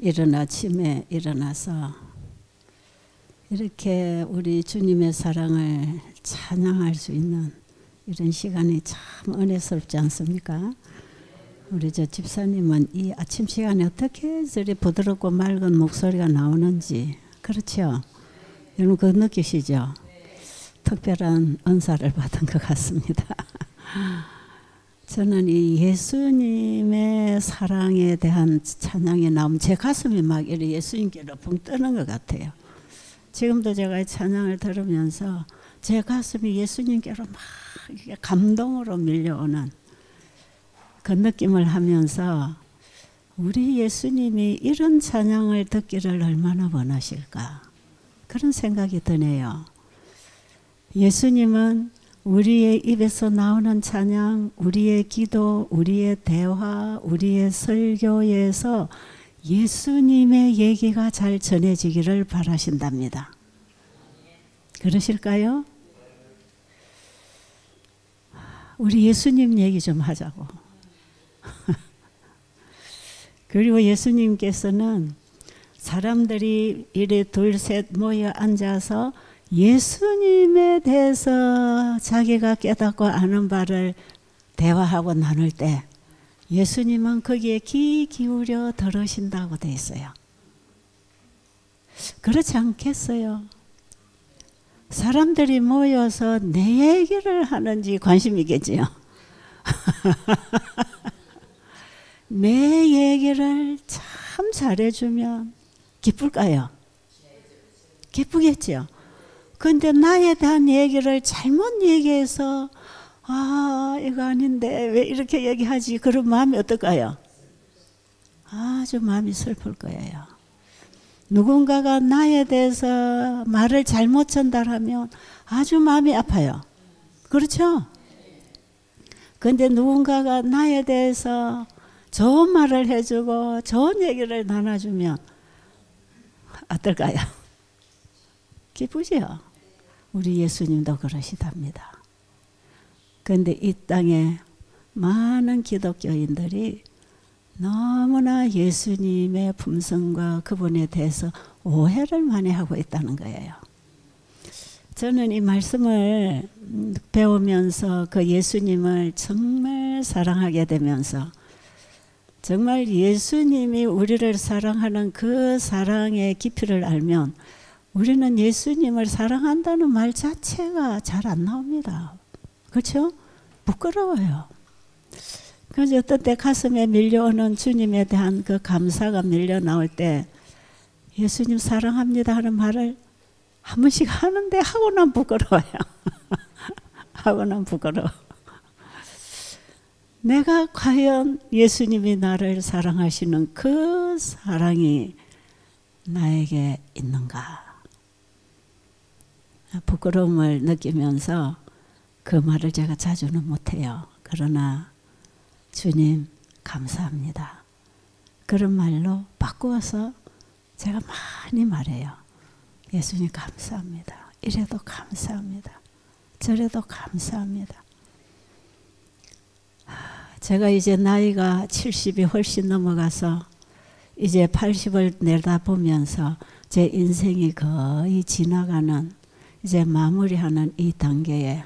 이른 아침에 일어나서 이렇게 우리 주님의 사랑을 찬양할 수 있는 이런 시간이 참 은혜스럽지 않습니까? 우리 저 집사님은 이 아침 시간에 어떻게 저리 부드럽고 맑은 목소리가 나오는지, 그렇죠? 여러분 그거 느끼시죠? 특별한 은사를 받은 것 같습니다. 저는 이 예수님의 사랑에 대한 찬양이 나오면 제 가슴이 막 이렇게 예수님께로 붕 뜨는 것 같아요. 지금도 제가 이 찬양을 들으면서 제 가슴이 예수님께로 막 감동으로 밀려오는 그 느낌을 하면서 우리 예수님이 이런 찬양을 듣기를 얼마나 원하실까, 그런 생각이 드네요. 예수님은 우리의 입에서 나오는 찬양, 우리의 기도, 우리의 대화, 우리의 설교에서 예수님의 얘기가 잘 전해지기를 바라신답니다. 그러실까요? 우리 예수님 얘기 좀 하자고. 그리고 예수님께서는 사람들이 이래 둘 셋 모여 앉아서 예수님에 대해서 자기가 깨닫고 아는 바를 대화하고 나눌 때 예수님은 거기에 귀 기울여 들으신다고 돼 있어요. 그렇지 않겠어요? 사람들이 모여서 내 얘기를 하는지 관심 있겠지요. 내 얘기를 참 잘해주면 기쁠까요? 기쁘겠죠. 근데 나에 대한 얘기를 잘못 얘기해서 아 이거 아닌데 왜 이렇게 얘기하지, 그런 마음이 어떨까요? 아주 마음이 슬플 거예요. 누군가가 나에 대해서 말을 잘못 전달하면 아주 마음이 아파요. 그렇죠? 근데 누군가가 나에 대해서 좋은 말을 해주고 좋은 얘기를 나눠주면 어떨까요? 기쁘죠? 우리 예수님도 그러시답니다. 그런데 이 땅에 많은 기독교인들이 너무나 예수님의 품성과 그분에 대해서 오해를 많이 하고 있다는 거예요. 저는 이 말씀을 배우면서 그 예수님을 정말 사랑하게 되면서 정말 예수님이 우리를 사랑하는 그 사랑의 깊이를 알면 우리는 예수님을 사랑한다는 말 자체가 잘 안 나옵니다. 그렇죠? 부끄러워요. 그래서 어떤 때 가슴에 밀려오는 주님에 대한 그 감사가 밀려 나올 때 예수님 사랑합니다 하는 말을 한 번씩 하는데 하고는 부끄러워요. 하고는 부끄러워. 내가 과연 예수님이 나를 사랑하시는 그 사랑이 나에게 있는가? 부끄러움을 느끼면서 그 말을 제가 자주는 못해요. 그러나 주님 감사합니다, 그런 말로 바꾸어서 제가 많이 말해요. 예수님 감사합니다. 이래도 감사합니다. 저래도 감사합니다. 제가 이제 나이가 70이 훨씬 넘어가서 이제 80을 내다보면서 제 인생이 거의 지나가는, 이제 마무리하는 이 단계에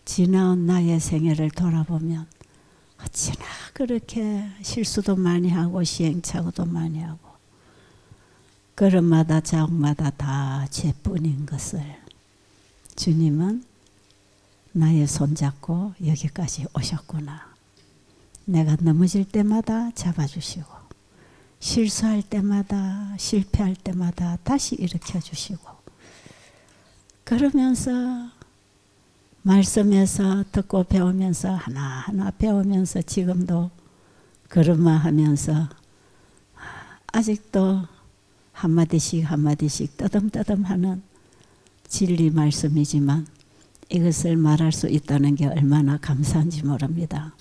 지나온 나의 생애를 돌아보면 어찌나 그렇게 실수도 많이 하고 시행착오도 많이 하고 걸음마다 자옥마다 다 죄뿐인 것을 주님은 나의 손잡고 여기까지 오셨구나. 내가 넘어질 때마다 잡아주시고 실수할 때마다 실패할 때마다 다시 일으켜주시고, 그러면서 말씀에서 듣고 배우면서 하나하나 배우면서 지금도 걸음마하면서 아직도 한마디씩 한마디씩 떠듬떠듬하는 진리 말씀이지만 이것을 말할 수 있다는 게 얼마나 감사한지 모릅니다.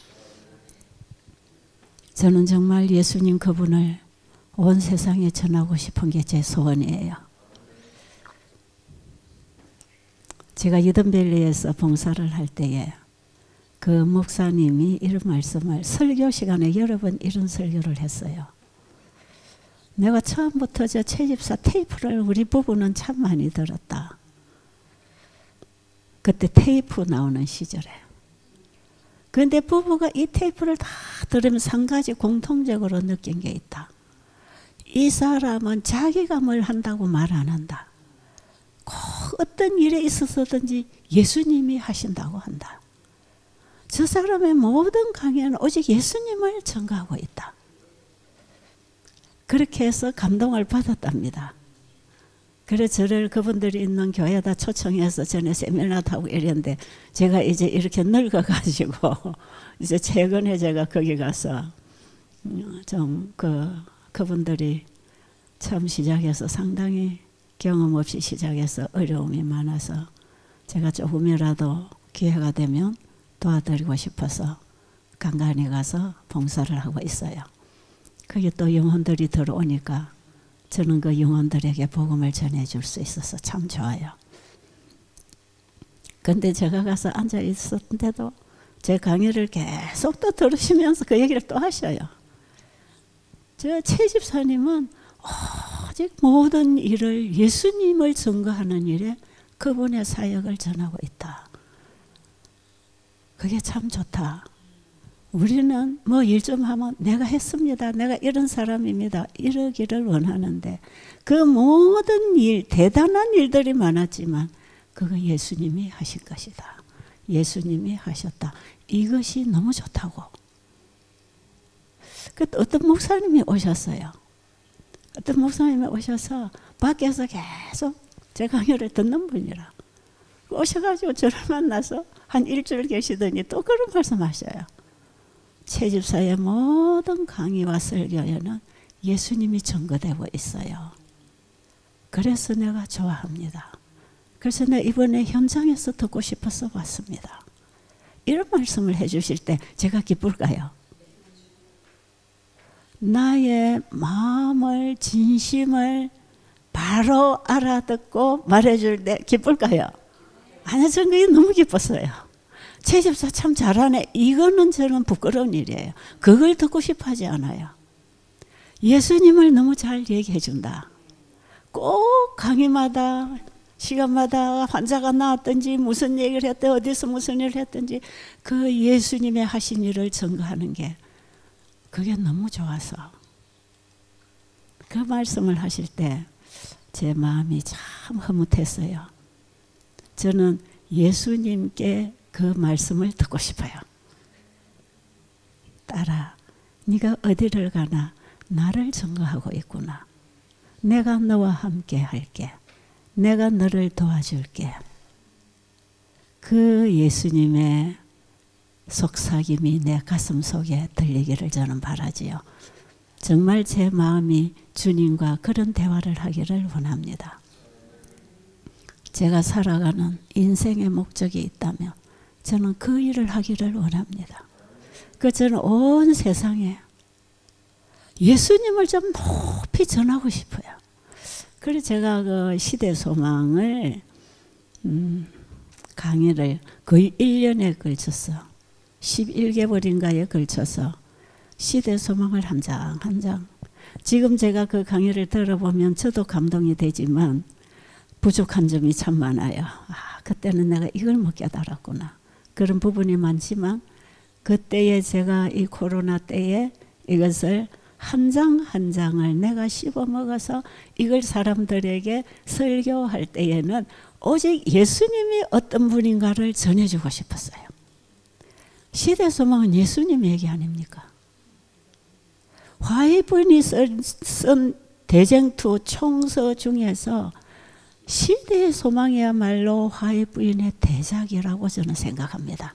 저는 정말 예수님 그분을 온 세상에 전하고 싶은 게 제 소원이에요. 제가 이든밸리에서 봉사를 할 때에 그 목사님이 이런 말씀을 설교 시간에 여러 번 이런 설교를 했어요. 내가 처음부터 저 채집사 테이프를 우리 부부는 참 많이 들었다. 그때 테이프 나오는 시절에. 그런데 부부가 이 테이프를 다 들으면서 한 가지 공통적으로 느낀 게 있다. 이 사람은 자기가 뭘 한다고 말 안 한다. 꼭 어떤 일에 있어서든지 예수님이 하신다고 한다. 저 사람의 모든 강의는 오직 예수님을 전가하고 있다. 그렇게 해서 감동을 받았답니다. 그래서 저를 그분들이 있는 교회에다 초청해서 전에 세미나도 하고 이랬는데 제가 이제 이렇게 늙어가지고 이제 최근에 제가 거기 가서 좀 그분들이 처음 시작해서 상당히 경험 없이 시작해서 어려움이 많아서 제가 조금이라도 기회가 되면 도와드리고 싶어서 간간히 가서 봉사를 하고 있어요. 거기 또 영혼들이 들어오니까 저는 그 영혼들에게 복음을 전해줄 수 있어서 참 좋아요. 근데 제가 가서 앉아 있었는데도 제 강의를 계속 또 들으시면서 그 얘기를 또 하셔요. 저 최 집사님은 오직 모든 일을 예수님을 증거하는 일에 그분의 사역을 전하고 있다. 그게 참 좋다. 우리는 뭐 일 좀 하면 내가 했습니다. 내가 이런 사람입니다. 이러기를 원하는데 그 모든 일, 대단한 일들이 많았지만 그거 예수님이 하신 것이다. 예수님이 하셨다. 이것이 너무 좋다고. 그 어떤 목사님이 오셨어요. 어떤 목사님이 오셔서 밖에서 계속 제 강의를 듣는 분이라. 오셔가지고 저를 만나서 한 일주일 계시더니 또 그런 말씀하셔요. 최 집사의 모든 강의와 설교에는 예수님이 증거되고 있어요. 그래서 내가 좋아합니다. 그래서 내가 이번에 현장에서 듣고 싶어서 왔습니다. 이런 말씀을 해주실 때 제가 기쁠까요? 나의 마음을, 진심을 바로 알아듣고 말해줄 때 기쁠까요? 아니, 저는 그게 너무 기뻤어요. 최 집사 참 잘하네. 이거는 저는 부끄러운 일이에요. 그걸 듣고 싶어 하지 않아요. 예수님을 너무 잘 얘기해 준다. 꼭 강의마다 시간마다 환자가 나왔든지 무슨 얘기를 했든 어디서 무슨 일을 했든지 그 예수님의 하신 일을 증거하는 게 그게 너무 좋아서 그 말씀을 하실 때 제 마음이 참 흐뭇했어요. 저는 예수님께 그 말씀을 듣고 싶어요. 딸아, 네가 어디를 가나 나를 증거하고 있구나. 내가 너와 함께 할게. 내가 너를 도와줄게. 그 예수님의 속삭임이 내 가슴 속에 들리기를 저는 바라지요. 정말 제 마음이 주님과 그런 대화를 하기를 원합니다. 제가 살아가는 인생의 목적이 있다면 저는 그 일을 하기를 원합니다. 저는 온 세상에 예수님을 좀 높이 전하고 싶어요. 그래서 제가 그 시대소망을 강의를 거의 1년에 걸쳐서 11개월인가에 걸쳐서 시대소망을 한 장 한 장. 지금 제가 그 강의를 들어보면 저도 감동이 되지만 부족한 점이 참 많아요. 그때는 내가 이걸 못 깨달았구나. 그런 부분이 많지만 그때에 제가 이 코로나 때에 이것을 한 장 한 장을 내가 씹어 먹어서 이걸 사람들에게 설교할 때에는 오직 예수님이 어떤 분인가를 전해주고 싶었어요. 시대소망은 예수님 얘기 아닙니까? 화이부인이 쓴 대쟁투 총서 중에서 시대의 소망이야말로 화이부인의 대작이라고 저는 생각합니다.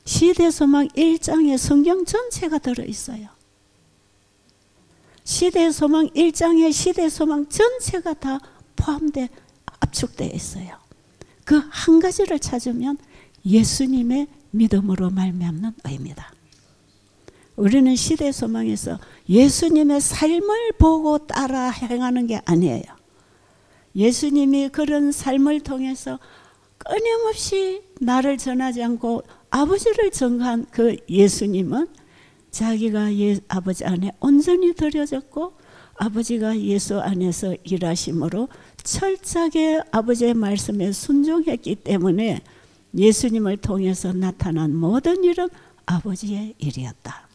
시대소망 1장에 성경 전체가 들어있어요. 시대소망 1장에 시대소망 전체가 다 포함되어 압축되어 있어요. 그 한 가지를 찾으면 예수님의 믿음으로 말미암는 의입니다. 우리는 시대소망에서 예수님의 삶을 보고 따라 행하는 게 아니에요. 예수님이 그런 삶을 통해서 끊임없이 나를 전하지 않고 아버지를 증거한 그 예수님은 자기가 아버지 안에 온전히 들여졌고 아버지가 예수 안에서 일하심으로 철저하게 아버지의 말씀에 순종했기 때문에 예수님을 통해서 나타난 모든 일은 아버지의 일이었다.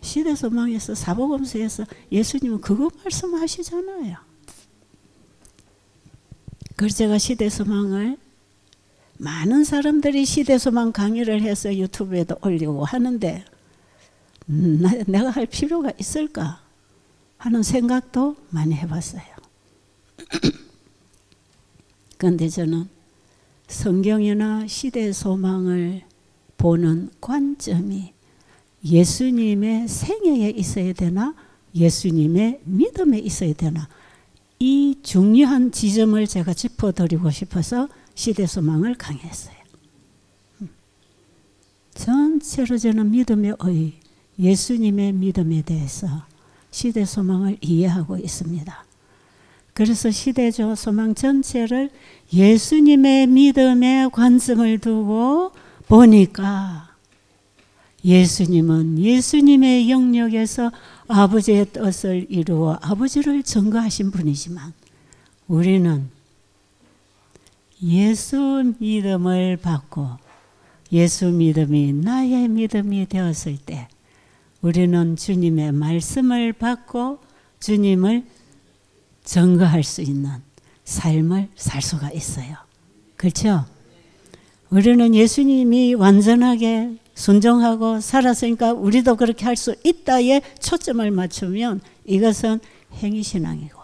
시대소망에서 사복음서에서 예수님은 그거 말씀하시잖아요. 그래서 제가 시대소망을 많은 사람들이 시대소망 강의를 해서 유튜브에도 올리고 하는데 내가 할 필요가 있을까 하는 생각도 많이 해봤어요. 그런데 저는 성경이나 시대소망을 보는 관점이 예수님의 생애에 있어야 되나 예수님의 믿음에 있어야 되나 이 중요한 지점을 제가 짚어드리고 싶어서 시대소망을 강의했어요. 전체로 저는 믿음의 의, 예수님의 믿음에 대해서 시대소망을 이해하고 있습니다. 그래서 시대소망 전체를 예수님의 믿음에 관점을 두고 보니까 예수님은 예수님의 영역에서 아버지의 뜻을 이루어 아버지를 증거하신 분이지만 우리는 예수 믿음을 받고 예수 믿음이 나의 믿음이 되었을 때 우리는 주님의 말씀을 받고 주님을 증거할 수 있는 삶을 살 수가 있어요. 그렇죠? 우리는 예수님이 완전하게 순종하고 살았으니까 우리도 그렇게 할 수 있다에 초점을 맞추면 이것은 행위신앙이고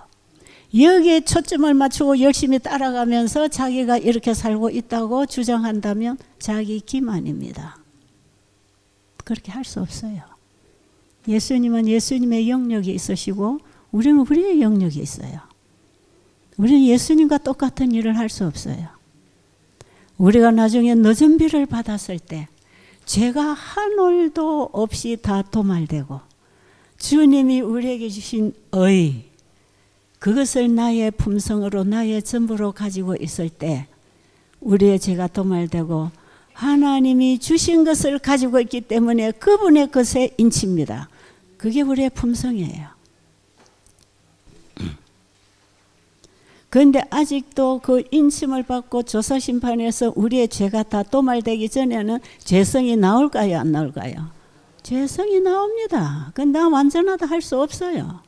여기에 초점을 맞추고 열심히 따라가면서 자기가 이렇게 살고 있다고 주장한다면 자기 기만입니다. 그렇게 할 수 없어요. 예수님은 예수님의 영역이 있으시고 우리는 우리의 영역이 있어요. 우리는 예수님과 똑같은 일을 할 수 없어요. 우리가 나중에 늦은 비를 받았을 때 죄가 한 올도 없이 다 도말되고 주님이 우리에게 주신 의 그것을 나의 품성으로 나의 전부로 가지고 있을 때 우리의 죄가 도말되고 하나님이 주신 것을 가지고 있기 때문에 그분의 것에 인칩니다. 그게 우리의 품성이에요. 그런데 아직도 그 인침을 받고 조사심판에서 우리의 죄가 다 도말되기 전에는 죄성이 나올까요? 안 나올까요? 죄성이 나옵니다. 근데 나 완전하다 할 수 없어요.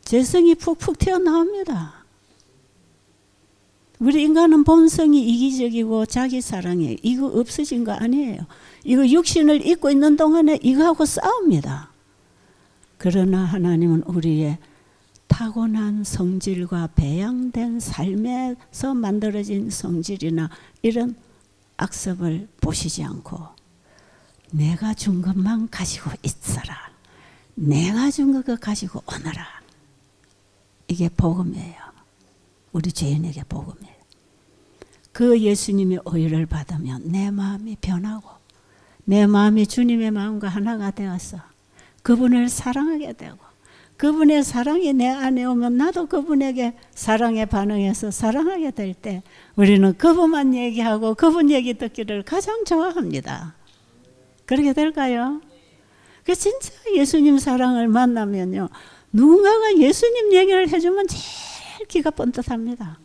죄성이 푹푹 튀어나옵니다. 우리 인간은 본성이 이기적이고 자기 사랑해. 이거 없어진 거 아니에요. 이거 육신을 입고 있는 동안에 이거하고 싸웁니다. 그러나 하나님은 우리의 타고난 성질과 배양된 삶에서 만들어진 성질이나 이런 악습을 보시지 않고 내가 준 것만 가지고 있어라. 내가 준 것 가지고 오너라. 이게 복음이에요. 우리 죄인에게 복음이에요. 그 예수님의 의를 받으면 내 마음이 변하고 내 마음이 주님의 마음과 하나가 되어서 그분을 사랑하게 되고 그분의 사랑이 내 안에 오면 나도 그분에게 사랑에 반응해서 사랑하게 될 때 우리는 그분만 얘기하고 그분 얘기 듣기를 가장 좋아합니다. 그렇게 될까요? 그 진짜 예수님 사랑을 만나면요. 누군가가 예수님 얘기를 해주면 제일 귀가 번듯합니다.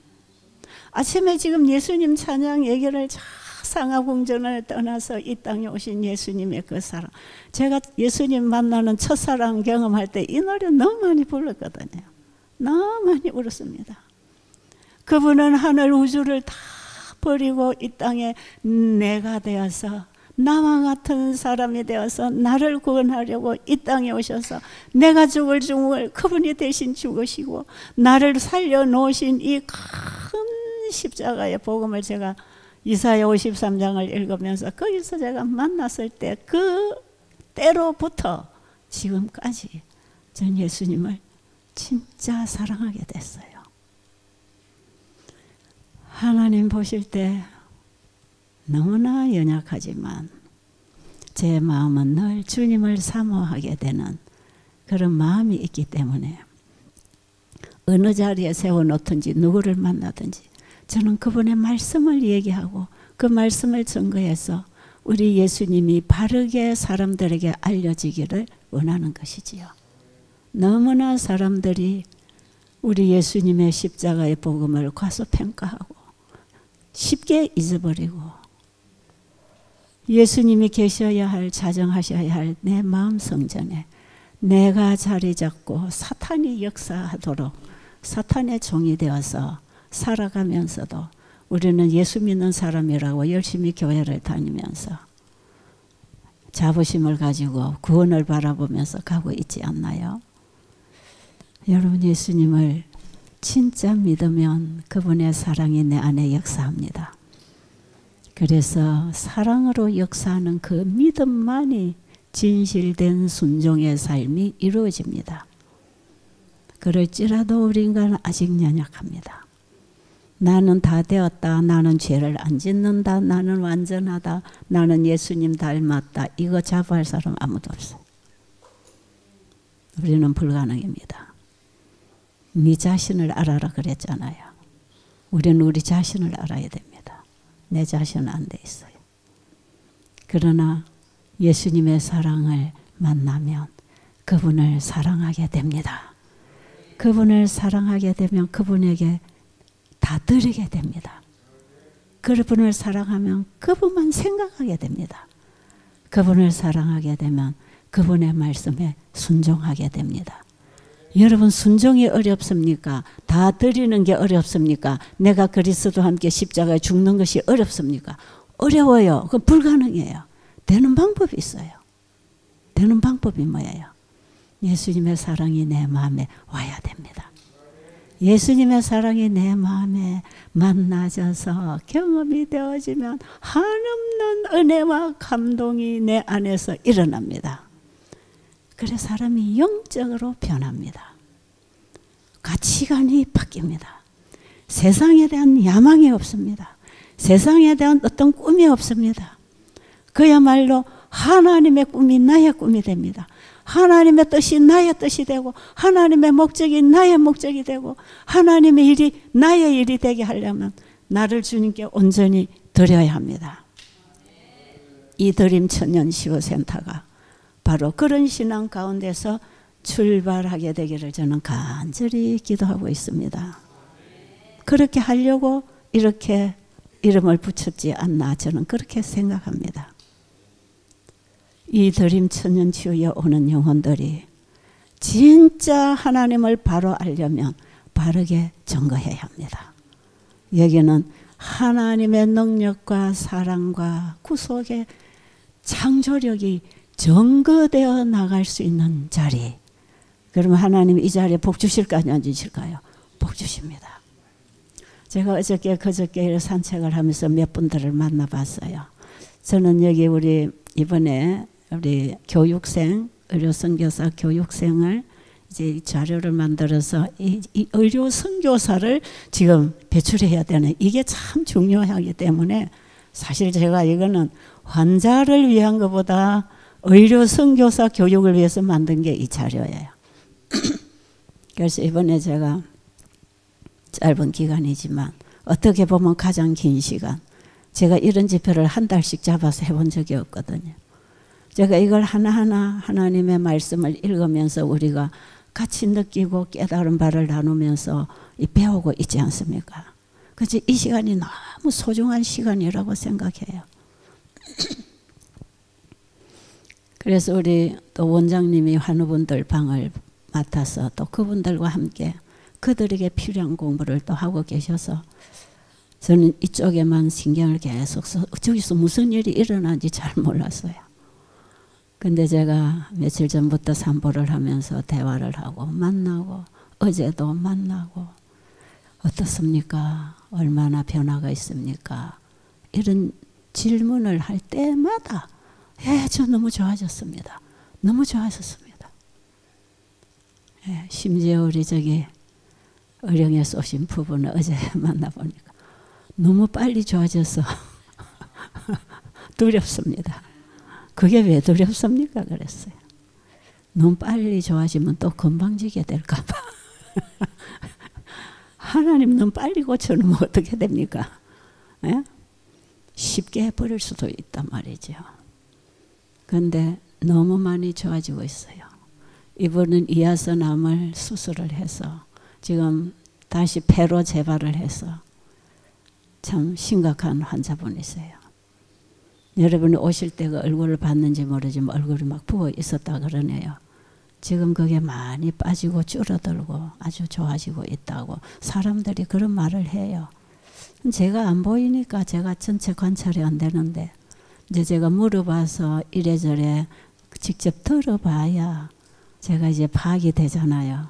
아침에 지금 예수님 찬양 얘기를 상하궁전을 떠나서 이 땅에 오신 예수님의 그 사랑. 제가 예수님 만나는 첫사랑 경험할 때 이 노래 너무 많이 불렀거든요. 너무 많이 울었습니다. 그분은 하늘 우주를 다 버리고 이 땅에 내가 되어서 나와 같은 사람이 되어서 나를 구원하려고 이 땅에 오셔서 내가 죽을 죽음을 그분이 대신 죽으시고 나를 살려놓으신 이 큰 십자가의 복음을 제가 이사야 53장을 읽으면서 거기서 제가 만났을 때 그 때로부터 지금까지 전 예수님을 진짜 사랑하게 됐어요. 하나님 보실 때 너무나 연약하지만 제 마음은 늘 주님을 사모하게 되는 그런 마음이 있기 때문에 어느 자리에 세워놓든지 누구를 만나든지 저는 그분의 말씀을 얘기하고 그 말씀을 증거해서 우리 예수님이 바르게 사람들에게 알려지기를 원하는 것이지요. 너무나 사람들이 우리 예수님의 십자가의 복음을 과소평가하고 쉽게 잊어버리고 예수님이 계셔야 할, 자정하셔야 할 내 마음 성전에 내가 자리 잡고 사탄이 역사하도록 사탄의 종이 되어서 살아가면서도 우리는 예수 믿는 사람이라고 열심히 교회를 다니면서 자부심을 가지고 구원을 바라보면서 가고 있지 않나요? 여러분, 예수님을 진짜 믿으면 그분의 사랑이 내 안에 역사합니다. 그래서 사랑으로 역사하는 그 믿음만이 진실된 순종의 삶이 이루어집니다. 그럴지라도 우리 인간은 아직 연약합니다. 나는 다 되었다. 나는 죄를 안 짓는다. 나는 완전하다. 나는 예수님 닮았다. 이거 자부할 사람 아무도 없어요. 우리는 불가능입니다. 네 자신을 알아라 그랬잖아요. 우리는 우리 자신을 알아야 됩니다. 내 자신은 안 돼 있어요. 그러나 예수님의 사랑을 만나면 그분을 사랑하게 됩니다. 그분을 사랑하게 되면 그분에게 다 드리게 됩니다. 그분을 사랑하면 그분만 생각하게 됩니다. 그분을 사랑하게 되면 그분의 말씀에 순종하게 됩니다. 여러분, 순종이 어렵습니까? 다 드리는 게 어렵습니까? 내가 그리스도와 함께 십자가에 죽는 것이 어렵습니까? 어려워요. 그건 불가능해요. 되는 방법이 있어요. 되는 방법이 뭐예요? 예수님의 사랑이 내 마음에 와야 됩니다. 예수님의 사랑이 내 마음에 만나져서 경험이 되어지면 한없는 은혜와 감동이 내 안에서 일어납니다. 그래서 사람이 영적으로 변합니다. 가치관이 바뀝니다. 세상에 대한 야망이 없습니다. 세상에 대한 어떤 꿈이 없습니다. 그야말로 하나님의 꿈이 나의 꿈이 됩니다. 하나님의 뜻이 나의 뜻이 되고 하나님의 목적이 나의 목적이 되고 하나님의 일이 나의 일이 되게 하려면 나를 주님께 온전히 드려야 합니다. 이 드림 천년 시호센터가 바로 그런 신앙 가운데서 출발하게 되기를 저는 간절히 기도하고 있습니다. 그렇게 하려고 이렇게 이름을 붙였지 않나 저는 그렇게 생각합니다. 이 드림 천년 치유에 오는 영혼들이 진짜 하나님을 바로 알려면 바르게 증거해야 합니다. 여기는 하나님의 능력과 사랑과 구속의 창조력이 증거되어 나갈 수 있는 자리. 그러면 하나님이 이 자리에 복 주실까요? 안 주실까요? 복 주십니다. 제가 어저께 그저께 산책을 하면서 몇 분들을 만나봤어요. 저는 여기 우리 이번에 우리 교육생, 의료 선교사 교육생을 이제 자료를 만들어서 이 의료 선교사를 지금 배출해야 되는 이게 참 중요하기 때문에 사실 제가 이거는 환자를 위한 것보다 의료 선교사 교육을 위해서 만든 게 이 자료예요. 그래서 이번에 제가 짧은 기간이지만 어떻게 보면 가장 긴 시간 제가 이런 집회를 한 달씩 잡아서 해본 적이 없거든요. 제가 이걸 하나하나 하나님의 말씀을 읽으면서 우리가 같이 느끼고 깨달은 바를 나누면서 배우고 있지 않습니까? 그래서 이 시간이 너무 소중한 시간이라고 생각해요. 그래서 우리 또 원장님이 환우분들 방을 맡아서 또 그분들과 함께 그들에게 필요한 공부를 또 하고 계셔서 저는 이쪽에만 신경을 계속 써 저기서 무슨 일이 일어나는지 잘 몰랐어요. 근데 제가 며칠 전부터 산보를 하면서 대화를 하고 만나고 어제도 만나고 어떻습니까? 얼마나 변화가 있습니까? 이런 질문을 할 때마다 저 너무 좋아졌습니다. 너무 좋아졌습니다. 심지어 우리 저기 의령에 쏘신 부부는 어제 만나보니까 너무 빨리 좋아져서 두렵습니다. 그게 왜 두렵습니까? 그랬어요. 너무 빨리 좋아지면 또 건방지게 될까 봐. 하나님 너무 빨리 고쳐놓으면 어떻게 됩니까? 쉽게 해버릴 수도 있단 말이죠. 그런데 너무 많이 좋아지고 있어요. 이분은 이하선암을 수술을 해서 지금 다시 폐로 재발을 해서 참 심각한 환자분이세요. 여러분이 오실 때가 얼굴을 봤는지 모르지만 얼굴이 막 부어 있었다 그러네요. 지금 그게 많이 빠지고 줄어들고 아주 좋아지고 있다고 사람들이 그런 말을 해요. 제가 안 보이니까 제가 전체 관찰이 안 되는데 이제 제가 물어봐서 이래저래 직접 들어봐야 제가 이제 파악이 되잖아요.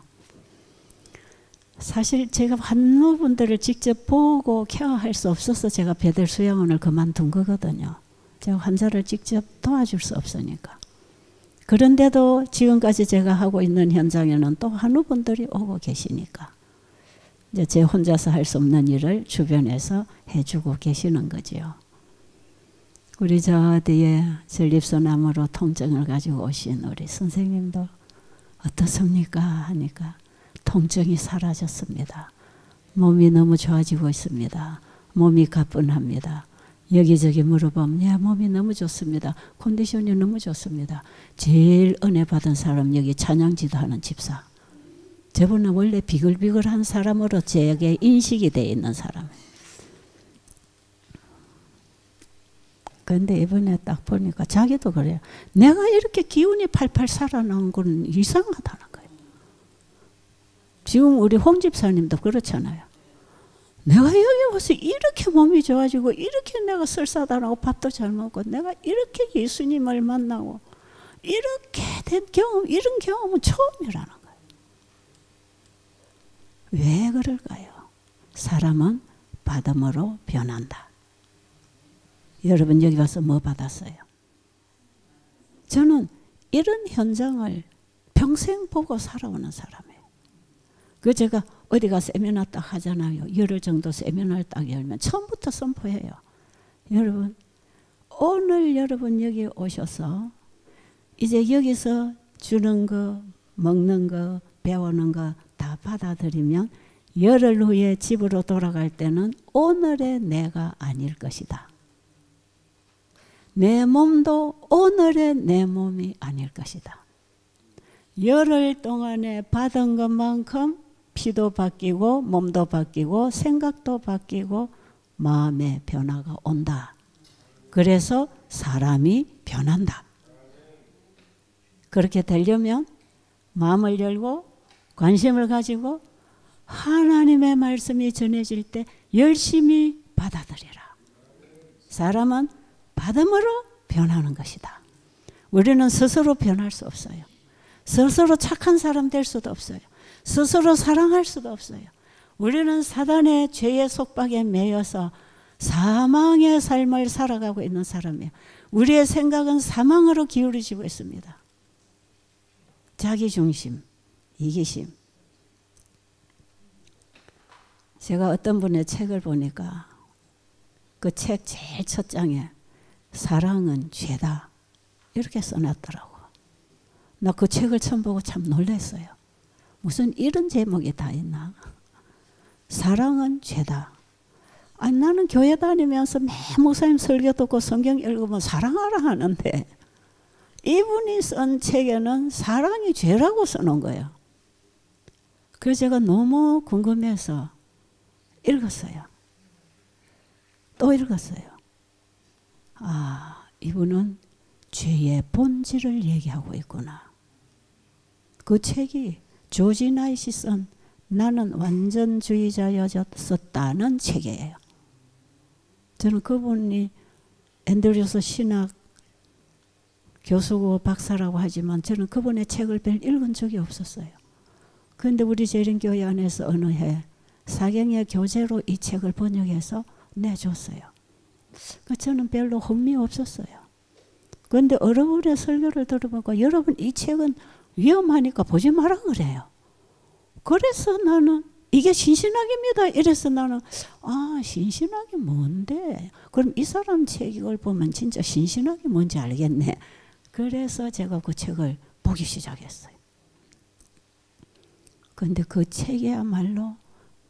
사실 제가 환우분들을 직접 보고 케어할 수 없어서 제가 베델 수양원을 그만둔 거거든요. 제가 환자를 직접 도와줄 수 없으니까. 그런데도 지금까지 제가 하고 있는 현장에는 또 환우분들이 오고 계시니까 이제 제 혼자서 할 수 없는 일을 주변에서 해주고 계시는 거지요. 우리 저 뒤에 전립선암으로 통증을 가지고 오신 우리 선생님도 어떻습니까? 하니까 통증이 사라졌습니다. 몸이 너무 좋아지고 있습니다. 몸이 가뿐합니다. 여기저기 물어보면 야, 몸이 너무 좋습니다. 컨디션이 너무 좋습니다. 제일 은혜 받은 사람 여기 찬양지도 하는 집사. 저분은 원래 비글비글한 사람으로 제게 인식이 되어 있는 사람. 그런데 이번에 딱 보니까 자기도 그래요. 내가 이렇게 기운이 팔팔 살아나온 건 이상하다는 거예요. 지금 우리 홍 집사님도 그렇잖아요. 내가 여기 와서 이렇게 몸이 좋아지고 이렇게 내가 설사단하고 밥도 잘 먹고 내가 이렇게 예수님을 만나고 이렇게 된 경험, 이런 경험은 처음이라는 거예요. 왜 그럴까요? 사람은 받음으로 변한다. 여러분 여기 와서 뭐 받았어요? 저는 이런 현장을 평생 보고 살아오는 사람이에요. 그 제가 어디 가서 세미나 딱 하잖아요. 열흘 정도 세미나를 딱 열면 처음부터 선포해요. 여러분 오늘 여러분 여기 오셔서 이제 여기서 주는 거 먹는 거 배우는 거 다 받아들이면 열흘 후에 집으로 돌아갈 때는 오늘의 내가 아닐 것이다. 내 몸도 오늘의 내 몸이 아닐 것이다. 열흘 동안에 받은 것만큼 피도 바뀌고 몸도 바뀌고 생각도 바뀌고 마음의 변화가 온다. 그래서 사람이 변한다. 그렇게 되려면 마음을 열고 관심을 가지고 하나님의 말씀이 전해질 때 열심히 받아들여라. 사람은 받음으로 변하는 것이다. 우리는 스스로 변할 수 없어요. 스스로 착한 사람 될 수도 없어요. 스스로 사랑할 수도 없어요. 우리는 사단의 죄의 속박에 매여서 사망의 삶을 살아가고 있는 사람이에요. 우리의 생각은 사망으로 기울어지고 있습니다. 자기중심, 이기심. 제가 어떤 분의 책을 보니까 그 책 제일 첫 장에 사랑은 죄다 이렇게 써놨더라고. 나 그 책을 처음 보고 참 놀랐어요. 무슨 이런 제목이 다 있나? 사랑은 죄다. 아니 나는 교회 다니면서 매 목사님 설교 듣고 성경 읽으면 사랑하라 하는데 이분이 쓴 책에는 사랑이 죄라고 써놓은 거예요. 그래서 제가 너무 궁금해서 읽었어요. 또 읽었어요. 아, 이분은 죄의 본질을 얘기하고 있구나. 그 책이 조지 나잇이 쓴 나는 완전주의자였었다는 책이에요. 저는 그분이 앤드류스 신학 교수고 박사라고 하지만 저는 그분의 책을 별 읽은 적이 없었어요. 그런데 우리 재림교회 안에서 어느 해 사경의 교재로 이 책을 번역해서 내줬어요. 저는 별로 흥미 없었어요. 그런데 여러분의 설교를 들어보니까 여러분 이 책은 위험하니까 보지 마라 그래요. 그래서 나는 이게 신신학입니다. 이래서 나는 아 신신학이 뭔데? 그럼 이 사람 책 이걸 보면 진짜 신신학이 뭔지 알겠네. 그래서 제가 그 책을 보기 시작했어요. 그런데 그 책이야말로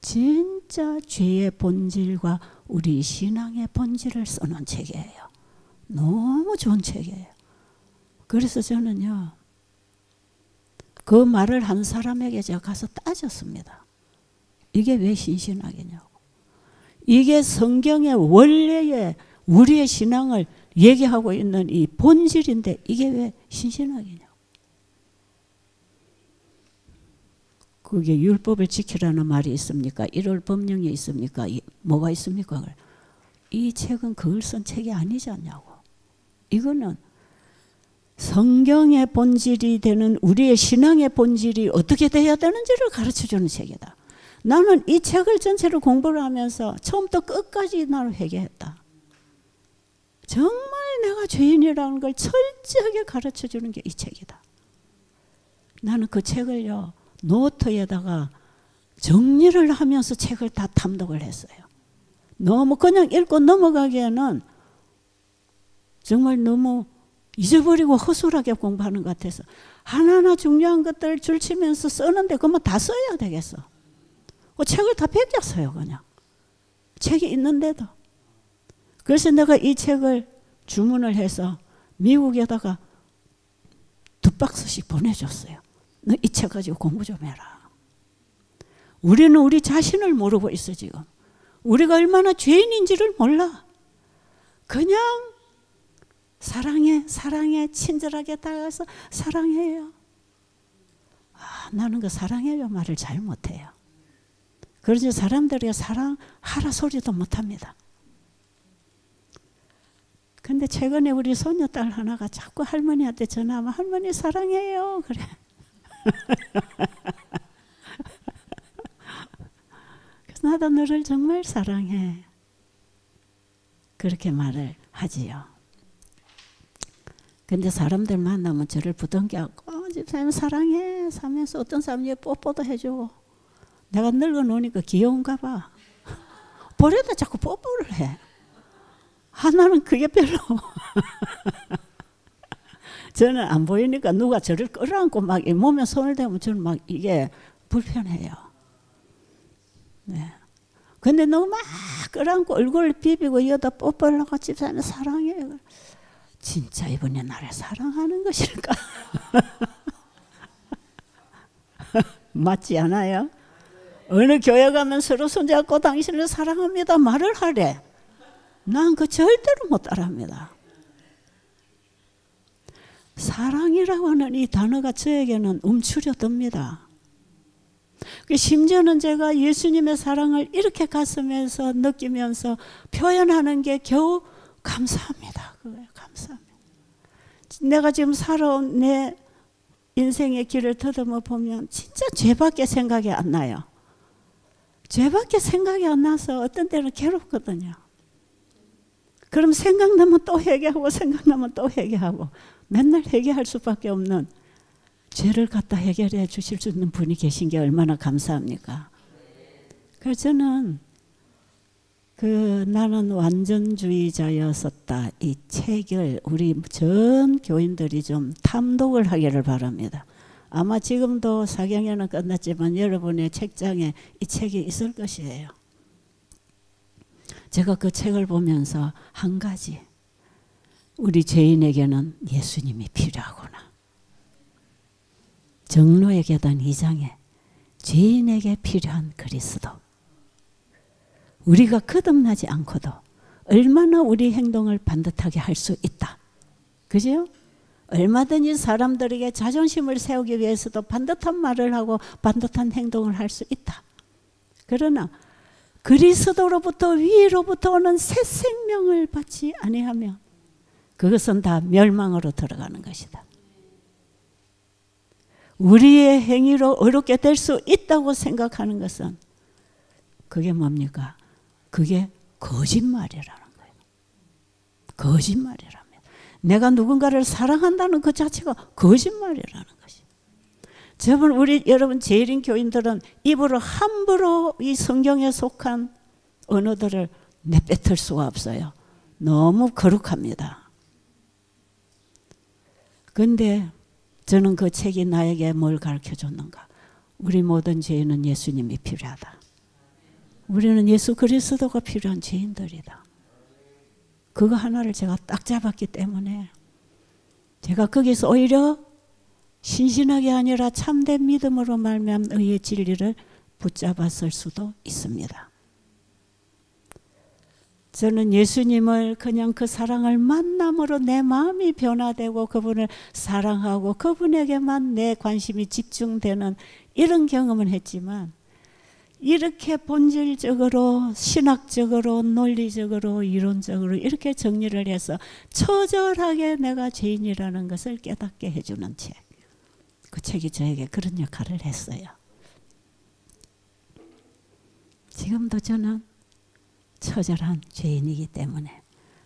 진짜 죄의 본질과 우리 신앙의 본질을 써놓은 책이에요. 너무 좋은 책이에요. 그래서 저는요, 그 말을 한 사람에게 제가 가서 따졌습니다. 이게 왜 신신학이냐고. 이게 성경의 원래의 우리의 신앙을 얘기하고 있는 이 본질인데 이게 왜 신신학이냐고. 그게 율법을 지키라는 말이 있습니까? 1월 법령이 있습니까? 뭐가 있습니까? 이 책은 그걸 쓴 책이 아니지 않냐고. 이거는 성경의 본질이 되는 우리의 신앙의 본질이 어떻게 돼야 되는지를 가르쳐주는 책이다. 나는 이 책을 전체를 공부를 하면서 처음부터 끝까지 나를 회개했다. 정말 내가 죄인이라는 걸 철저하게 가르쳐주는 게 이 책이다. 나는 그 책을요, 노트에다가 정리를 하면서 책을 다 탐독을 했어요. 너무 그냥 읽고 넘어가기에는 정말 너무 잊어버리고 허술하게 공부하는 것 같아서 하나하나 중요한 것들을 줄치면서 쓰는데 그러면 다 써야 되겠어. 책을 다 베꼈어요. 그냥 책이 있는데도. 그래서 내가 이 책을 주문을 해서 미국에다가 2박스씩 보내줬어요. 너 이 책 가지고 공부 좀 해라. 우리는 우리 자신을 모르고 있어 지금. 우리가 얼마나 죄인인지를 몰라. 그냥 사랑해, 사랑해, 친절하게 다가가서 사랑해요. 나는 그 사랑해요 말을 잘 못해요. 그래서 사람들이 사랑하라 소리도 못합니다. 근데 최근에 우리 손녀딸 하나가 자꾸 할머니한테 전화하면 할머니 사랑해요 그래. 그래서 나도 너를 정말 사랑해. 그렇게 말을 하지요. 근데 사람들 만나면 저를 부둥켜갖고 집사님 사랑해 하면서 어떤 사람이 뽀뽀도 해주고 내가 늙어 놓으니까 귀여운가 봐. 볼에다 자꾸 뽀뽀를 해. 나는 그게 별로. 저는 안 보이니까 누가 저를 끌어안고 막 몸에 손을 대면 저는 막 이게 불편해요. 네. 근데 너무 막 끌어안고 얼굴을 비비고 여기다 뽀뽀를 하고 집사님 사랑해. 진짜 이분이 나를 사랑하는 것일까? 맞지 않아요? 어느 교회 가면 서로 손잡고 당신을 사랑합니다 말을 하래. 난 그 절대로 못 따라합니다. 사랑이라고 하는 이 단어가 저에게는 움츠려 듭니다. 심지어는 제가 예수님의 사랑을 이렇게 가슴에서 느끼면서 표현하는 게 겨우 감사합니다. 그거예요. 감사합니다. 내가 지금 살아온 내 인생의 길을 더듬어 보면 진짜 죄밖에 생각이 안 나요. 죄밖에 생각이 안 나서 어떤 때는 괴롭거든요. 그럼 생각나면 또 회개하고 생각나면 또 회개하고 맨날 회개할 수밖에 없는 죄를 갖다 해결해 주실 수 있는 분이 계신 게 얼마나 감사합니까? 그래서 저는 나는 완전주의자였었다. 이 책을 우리 전 교인들이 좀 탐독을 하기를 바랍니다. 아마 지금도 사경회는 끝났지만 여러분의 책장에 이 책이 있을 것이에요. 제가 그 책을 보면서 한 가지, 우리 죄인에게는 예수님이 필요하구나. 정로의 계단 2장에 죄인에게 필요한 그리스도. 우리가 거듭나지 않고도 얼마나 우리 행동을 반듯하게 할 수 있다. 그죠? 얼마든지 사람들에게 자존심을 세우기 위해서도 반듯한 말을 하고 반듯한 행동을 할 수 있다. 그러나 그리스도로부터 위로부터 오는 새 생명을 받지 아니하면 그것은 다 멸망으로 들어가는 것이다. 우리의 행위로 어렵게 될 수 있다고 생각하는 것은 그게 뭡니까? 그게 거짓말이라는 거예요. 거짓말이랍니다. 내가 누군가를 사랑한다는 그 자체가 거짓말이라는 것이. 여러분 재림 교인들은 입으로 함부로 이 성경에 속한 언어들을 내뱉을 수가 없어요. 너무 거룩합니다. 그런데 저는 그 책이 나에게 뭘 가르쳐 줬는가? 우리 모든 죄인은 예수님이 필요하다. 우리는 예수 그리스도가 필요한 죄인들이다. 그거 하나를 제가 딱 잡았기 때문에 제가 거기서 오히려 신신하게 아니라 참된 믿음으로 말미암은 의의 진리를 붙잡았을 수도 있습니다. 저는 예수님을 그냥 그 사랑을 만남으로 내 마음이 변화되고 그분을 사랑하고 그분에게만 내 관심이 집중되는 이런 경험을 했지만 이렇게 본질적으로 신학적으로 논리적으로 이론적으로 이렇게 정리를 해서 처절하게 내가 죄인이라는 것을 깨닫게 해주는 책. 그 책이 저에게 그런 역할을 했어요. 지금도 저는 처절한 죄인이기 때문에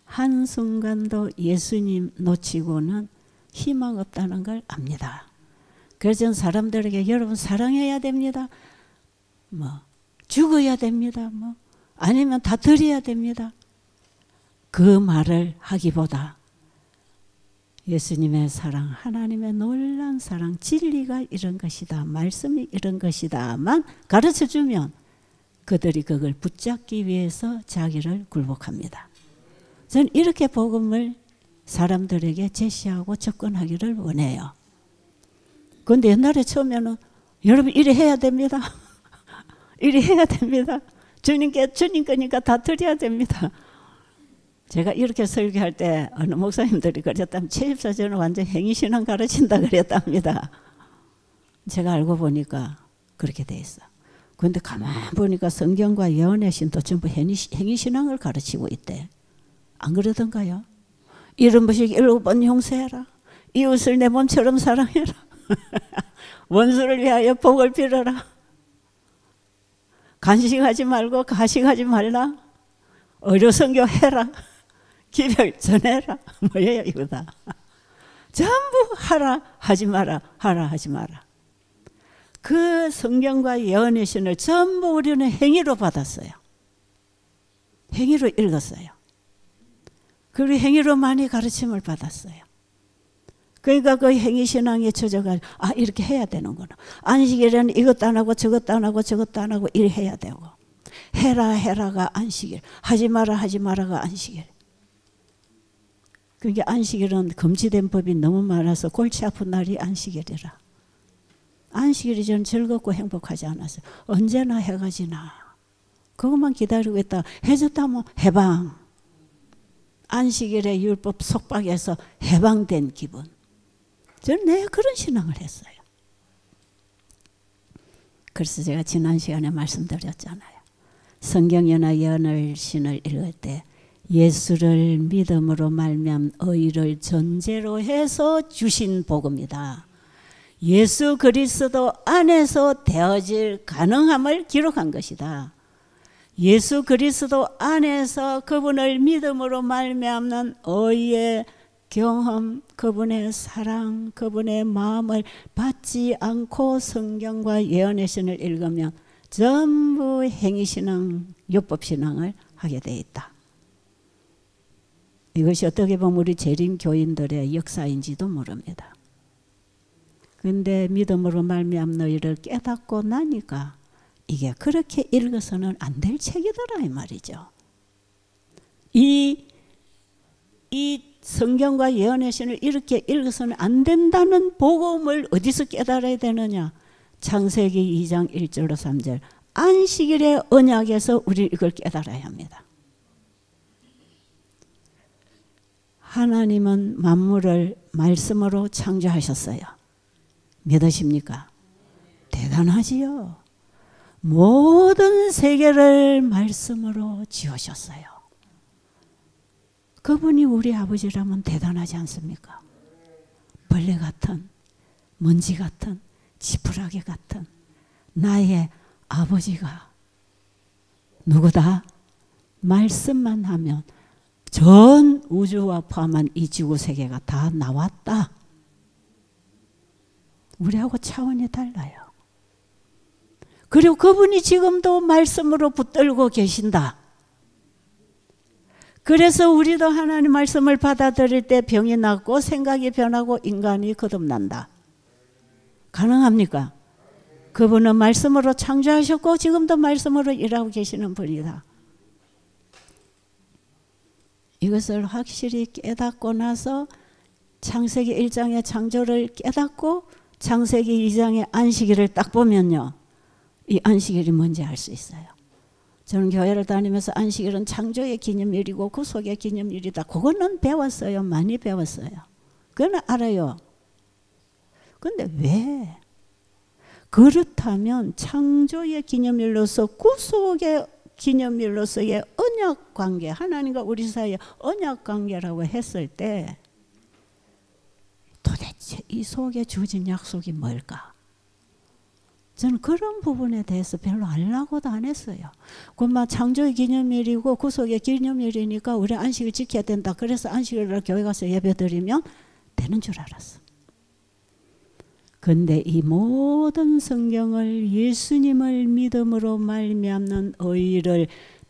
한순간도 예수님 놓치고는 희망 없다는 걸 압니다. 그래서 저는 사람들에게 여러분 사랑해야 됩니다. 죽어야 됩니다. 아니면 다 드려야 됩니다. 그 말을 하기보다 예수님의 사랑, 하나님의 놀라운 사랑, 진리가 이런 것이다. 말씀이 이런 것이다만 가르쳐주면 그들이 그걸 붙잡기 위해서 자기를 굴복합니다. 저는 이렇게 복음을 사람들에게 제시하고 접근하기를 원해요. 그런데 옛날에 처음에는 여러분 이래 해야 됩니다. 이래 해야 됩니다. 주님 거니까 다 드려야 됩니다. 제가 이렇게 설교할 때 어느 목사님들이 그랬다면 최집사 저는 완전 행위신앙 가르친다 그랬답니다. 제가 알고 보니까 그렇게 돼 있어. 그런데 가만 보니까 성경과 예언의 신도 전부 행위신앙을 가르치고 있대. 안 그러던가요? 70번씩 7번 용서해라. 이웃을 내 몸처럼 사랑해라. 원수를 위하여 복을 빌어라. 간식하지 말고 가식하지 말라. 의료선교 해라. 기별 전해라. 뭐예요 이거다. 전부 하라 하지 마라. 하라 하지 마라. 그 성경과 예언의 신을 전부 우리는 행위로 받았어요. 행위로 읽었어요. 그리고 행위로 많이 가르침을 받았어요. 그러니까 그 행위신앙에 젖어가지고 이렇게 해야 되는구나. 안식일에는 이것도 안 하고 저것도 안 하고 저것도 안 하고 이래 해야 되고 해라가 안식일, 하지 마라가 안식일. 그게 안식일은 금지된 법이 너무 많아서 골치 아픈 날이 안식일이라. 안식일이 저는 즐겁고 행복하지 않았어요. 언제나 해가 지나. 그것만 기다리고 있다. 해졌다면 해방. 안식일의 율법 속박에서 해방된 기분. 저는 내가 그런 신앙을 했어요. 그래서 제가 지난 시간에 말씀드렸잖아요. 성경이나 예언의 신을 읽을 때 예수를 믿음으로 말미암은 의를 전제로 해서 주신 복음이다. 예수 그리스도 안에서 되어질 가능함을 기록한 것이다. 예수 그리스도 안에서 그분을 믿음으로 말미암는 의의 경험, 그분의 사랑, 그분의 마음을 받지 않고 성경과 예언의 신을 읽으면 전부 행위신앙, 율법신앙을 하게 돼 있다. 이것이 어떻게 보면 우리 재림교인들의 역사인지도 모릅니다. 그런데 믿음으로 말미암는 너희를 깨닫고 나니까 이게 그렇게 읽어서는 안 될 책이더라 이 말이죠. 이 성경과 예언의 신을 이렇게 읽어서는 안 된다는 복음을 어디서 깨달아야 되느냐. 창세기 2장 1절로 3절 안식일의 언약에서 우리 이걸 깨달아야 합니다. 하나님은 만물을 말씀으로 창조하셨어요. 믿으십니까? 대단하지요. 모든 세계를 말씀으로 지으셨어요. 그분이 우리 아버지라면 대단하지 않습니까? 벌레 같은, 먼지 같은, 지푸라기 같은 나의 아버지가 누구다? 말씀만 하면 전 우주와 포함한 이 지구 세계가 다 나왔다. 우리하고 차원이 달라요. 그리고 그분이 지금도 말씀으로 붙들고 계신다. 그래서 우리도 하나님 말씀을 받아들일 때 병이 낫고 생각이 변하고 인간이 거듭난다. 가능합니까? 그분은 말씀으로 창조하셨고 지금도 말씀으로 일하고 계시는 분이다. 이것을 확실히 깨닫고 나서 창세기 1장의 창조를 깨닫고 창세기 2장의 안식일을 딱 보면요. 이 안식일이 뭔지 알 수 있어요. 저는 교회를 다니면서 안식일은 창조의 기념일이고 구속의 기념일이다. 그거는 배웠어요. 많이 배웠어요. 그거는 알아요. 근데 왜? 그렇다면 창조의 기념일로서 구속의 기념일로서의 언약 관계, 하나님과 우리 사이의 언약 관계라고 했을 때 도대체 이 속에 주어진 약속이 뭘까? 저는 그런 부분에 대해서 별로 알라고도 안 했어요. 그만 창조의 기념일이고 구속의 기념일이니까 우리 안식을 지켜야 된다. 그래서 안식일날 교회 가서 예배드리면 되는 줄 알았어. 근데 이 모든 성경을 예수님을 믿음으로 말미암는 의를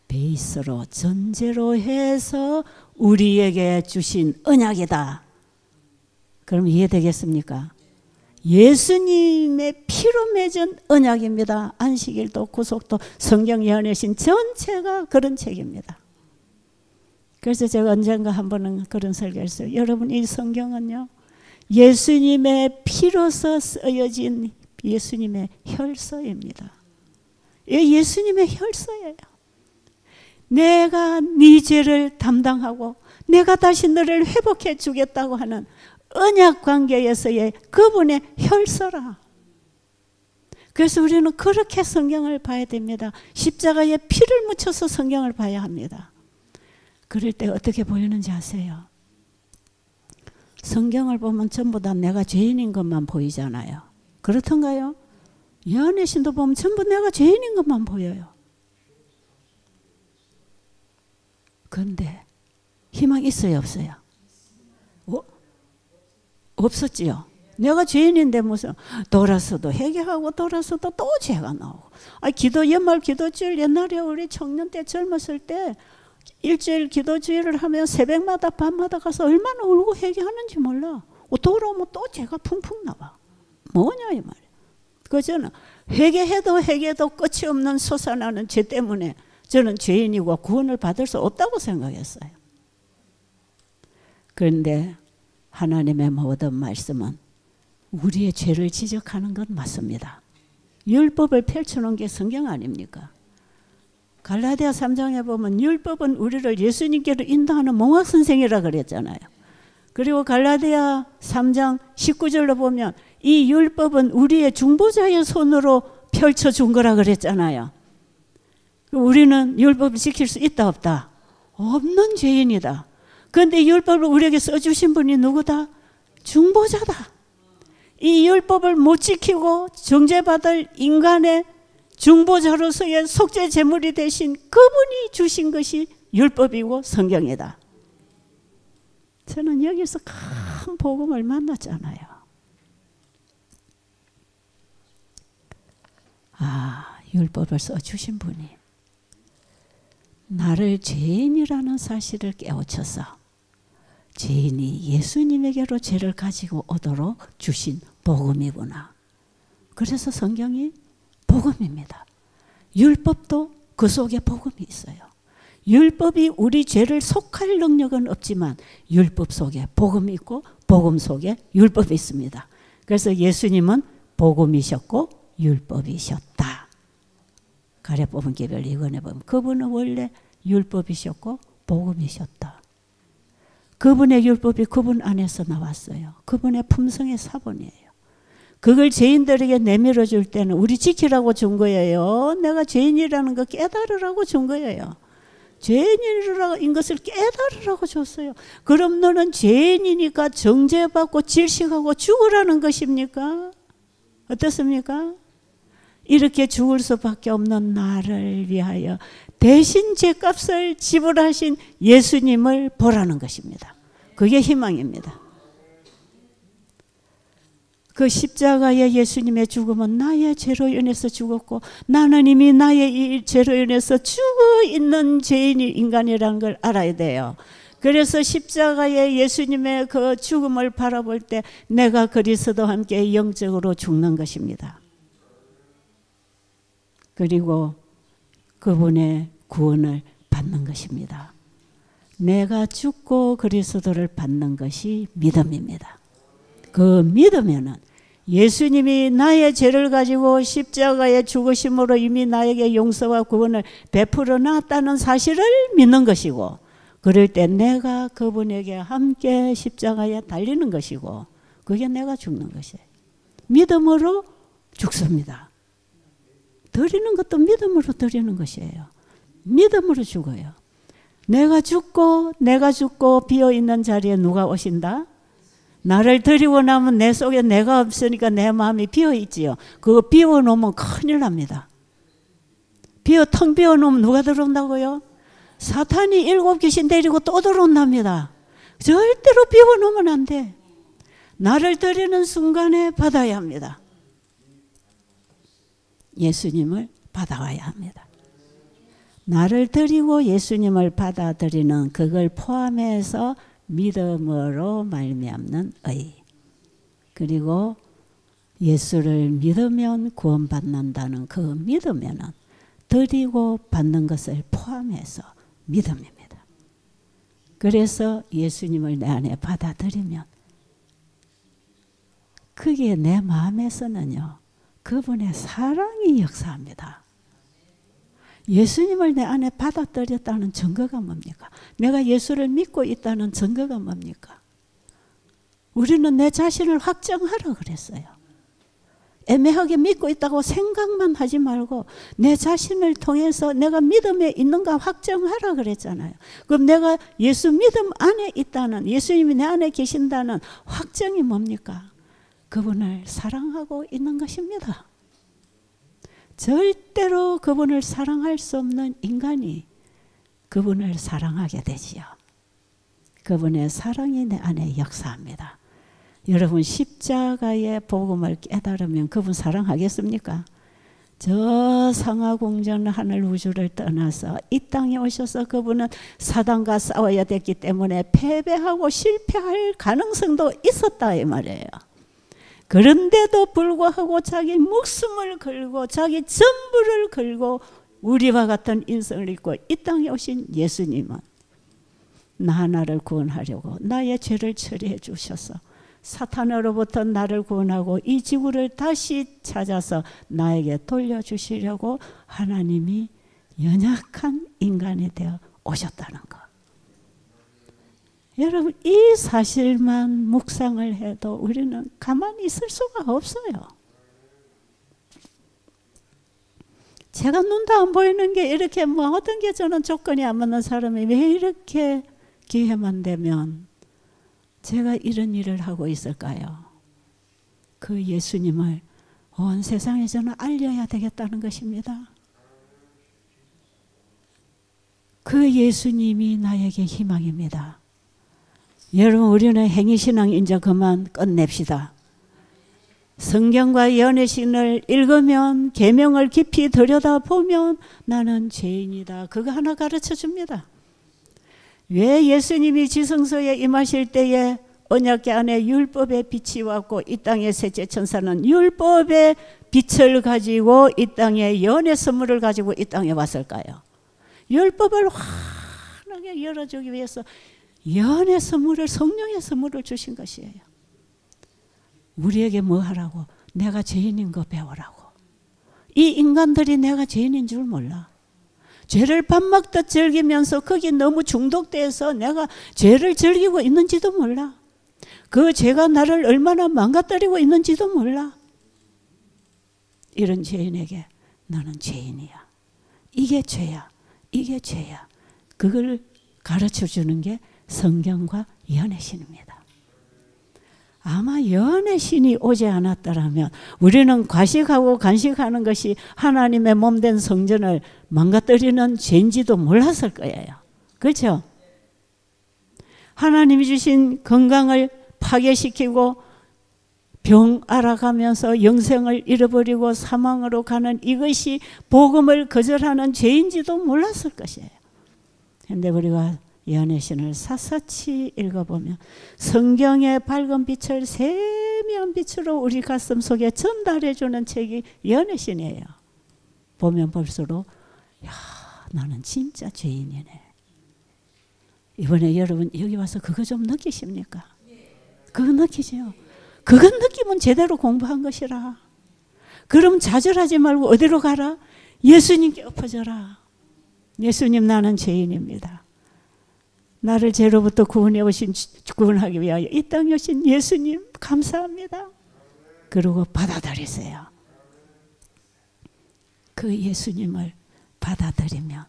베이스로 전제로 해서 우리에게 주신 언약이다. 그럼 이해되겠습니까? 예수님의 피로 맺은 언약입니다. 안식일도 구속도 성경 예언하신 전체가 그런 책입니다. 그래서 제가 언젠가 한 번은 그런 설교했어요. 여러분 이 성경은요. 예수님의 피로서 쓰여진 예수님의 혈서입니다. 예수님의 혈서예요. 내가 네 죄를 담당하고 내가 다시 너를 회복해 주겠다고 하는 언약 관계에서의 그분의 혈서라. 그래서 우리는 그렇게 성경을 봐야 됩니다. 십자가에 피를 묻혀서 성경을 봐야 합니다. 그럴 때 어떻게 보이는지 아세요? 성경을 보면 전부 다 내가 죄인인 것만 보이잖아요. 그렇던가요? 요한의 신도 보면 전부 내가 죄인인 것만 보여요. 그런데 희망 있어요, 없어요? 없었지요. 내가 죄인인데 무슨 돌아서도 회개하고 돌아서도 또 죄가 나오고. 기도 연말 기도주일 옛날에 우리 청년 때 젊었을 때 일주일 기도주일을 하면 새벽마다 밤마다 가서 얼마나 울고 회개하는지 몰라. 돌아오면 또 죄가 풍풍 나와. 뭐냐 이 말이야. 그저는 회개해도 끝이 없는 솟아나는 죄 때문에 저는 죄인이고 구원을 받을 수 없다고 생각했어요. 그런데 하나님의 모든 말씀은 우리의 죄를 지적하는 건 맞습니다. 율법을 펼쳐놓은 게 성경 아닙니까? 갈라디아 3장에 보면 율법은 우리를 예수님께로 인도하는 몽학선생이라 그랬잖아요. 그리고 갈라디아 3장 19절로 보면 이 율법은 우리의 중보자의 손으로 펼쳐준 거라 그랬잖아요. 우리는 율법을 지킬 수 있다 없다? 없는 죄인이다. 그런데 율법을 우리에게 써주신 분이 누구다? 중보자다. 이 율법을 못 지키고 정죄받을 인간의 중보자로서의 속죄 제물이 되신 그분이 주신 것이 율법이고 성경이다. 저는 여기서 큰 복음을 만났잖아요. 율법을 써주신 분이 나를 죄인이라는 사실을 깨우쳐서 죄인이 예수님에게로 죄를 가지고 오도록 주신 복음이구나. 그래서 성경이 복음입니다. 율법도 그 속에 복음이 있어요. 율법이 우리 죄를 속할 능력은 없지만 율법 속에 복음이 있고 복음 속에 율법이 있습니다. 그래서 예수님은 복음이셨고 율법이셨다. 가래 뽑은 개별 이건에 보면 그분은 원래 율법이셨고 복음이셨다. 그분의 율법이 그분 안에서 나왔어요. 그분의 품성의 사본이에요. 그걸 죄인들에게 내밀어 줄 때는 우리 지키라고 준 거예요. 내가 죄인이라는 거 깨달으라고 준 거예요. 죄인인 것을 깨달으라고 줬어요. 그럼 너는 죄인이니까 정죄받고 질식하고 죽으라는 것입니까? 어떻습니까? 이렇게 죽을 수밖에 없는 나를 위하여 대신 죄값을 지불하신 예수님을 보라는 것입니다. 그게 희망입니다. 그 십자가의 예수님의 죽음은 나의 죄로 인해서 죽었고 나는 이미 나의 이 죄로 인해서 죽어 있는 죄인이 인간이라는 걸 알아야 돼요. 그래서 십자가의 예수님의 그 죽음을 바라볼 때 내가 그리스도와 함께 영적으로 죽는 것입니다. 그리고 그분의 구원을 받는 것입니다. 내가 죽고 그리스도를 받는 것이 믿음입니다. 그 믿으면은 예수님이 나의 죄를 가지고 십자가에 죽으심으로 이미 나에게 용서와 구원을 베풀어 놨다는 사실을 믿는 것이고, 그럴 때 내가 그분에게 함께 십자가에 달리는 것이고, 그게 내가 죽는 것이에요. 믿음으로 죽습니다. 드리는 것도 믿음으로 드리는 것이에요. 믿음으로 죽어요. 내가 죽고 비어있는 자리에 누가 오신다? 나를 드리고 나면 내 속에 내가 없으니까 내 마음이 비어있지요. 그거 비워놓으면 큰일 납니다. 텅 비워놓으면 누가 들어온다고요? 사탄이 7 귀신 데리고 또 들어온답니다. 절대로 비워놓으면 안 돼. 나를 드리는 순간에 받아야 합니다. 예수님을 받아와야 합니다. 나를 드리고 예수님을 받아들이는 그걸 포함해서 믿음으로 말미암는 의, 그리고 예수를 믿으면 구원받는다는 그 믿으면은 드리고 받는 것을 포함해서 믿음입니다. 그래서 예수님을 내 안에 받아들이면 그게 내 마음에서는요, 그분의 사랑이 역사합니다. 예수님을 내 안에 받아들였다는 증거가 뭡니까? 내가 예수를 믿고 있다는 증거가 뭡니까? 우리는 내 자신을 확정하라 그랬어요. 애매하게 믿고 있다고 생각만 하지 말고 내 자신을 통해서 내가 믿음에 있는가 확정하라 그랬잖아요. 그럼 내가 예수 믿음 안에 있다는, 예수님이 내 안에 계신다는 확정이 뭡니까? 그분을 사랑하고 있는 것입니다. 절대로 그분을 사랑할 수 없는 인간이 그분을 사랑하게 되지요. 그분의 사랑이 내 안에 역사합니다. 여러분, 십자가의 복음을 깨달으면 그분 사랑하겠습니까? 저 상하공전 하늘 우주를 떠나서 이 땅에 오셔서 그분은 사단과 싸워야 됐기 때문에 패배하고 실패할 가능성도 있었다 이 말이에요. 그런데도 불구하고 자기 목숨을 걸고 자기 전부를 걸고 우리와 같은 인성을 입고 이 땅에 오신 예수님은 나 하나를 구원하려고 나의 죄를 처리해 주셔서 사탄으로부터 나를 구원하고 이 지구를 다시 찾아서 나에게 돌려주시려고 하나님이 연약한 인간이 되어 오셨다는 것. 여러분, 이 사실만 묵상을 해도 우리는 가만히 있을 수가 없어요. 제가 눈도 안 보이는 게 이렇게 어떤 게 저는 조건이 안 맞는 사람이 왜 이렇게 기회만 되면 제가 이런 일을 하고 있을까요? 그 예수님을 온 세상에 저는 알려야 되겠다는 것입니다. 그 예수님이 나에게 희망입니다. 여러분, 우리는 행위신앙 이제 그만 끝냅시다. 성경과 연애신을 읽으면 계명을 깊이 들여다보면 나는 죄인이다. 그거 하나 가르쳐 줍니다. 왜 예수님이 지성소에 임하실 때에 언약궤 안에 율법의 빛이 왔고 이 땅의 셋째 천사는 율법의 빛을 가지고 이 땅에 연애 선물을 가지고 이 땅에 왔을까요? 율법을 환하게 열어주기 위해서 연애 선물을, 성령의 선물을 주신 것이에요. 우리에게 뭐 하라고? 내가 죄인인 거 배우라고. 이 인간들이 내가 죄인인 줄 몰라. 죄를 밥 먹듯 즐기면서 거기 너무 중독돼서 내가 죄를 즐기고 있는지도 몰라. 그 죄가 나를 얼마나 망가뜨리고 있는지도 몰라. 이런 죄인에게 너는 죄인이야. 이게 죄야. 이게 죄야. 그걸 가르쳐 주는 게 성경과 연애신입니다. 아마 연애신이 오지 않았더라면 우리는 과식하고 간식하는 것이 하나님의 몸된 성전을 망가뜨리는 죄인지도 몰랐을 거예요. 그렇죠? 하나님이 주신 건강을 파괴시키고 병 알아가면서 영생을 잃어버리고 사망으로 가는 이것이 복음을 거절하는 죄인지도 몰랐을 것이에요. 그런데 우리가 연애신을 샅샅이 읽어보면 성경의 밝은 빛을 세미한 빛으로 우리 가슴 속에 전달해주는 책이 연애신이에요. 보면 볼수록 야, 나는 진짜 죄인이네. 이번에 여러분 여기 와서 그거 좀 느끼십니까? 그거 느끼세요? 그거 느끼면 제대로 공부한 것이라. 그럼 좌절하지 말고 어디로 가라? 예수님께 엎어져라. 예수님, 나는 죄인입니다. 나를 죄로부터 구원해 오신, 구원하기 위하여 이 땅에 오신 예수님 감사합니다. 그리고 받아들이세요. 그 예수님을 받아들이면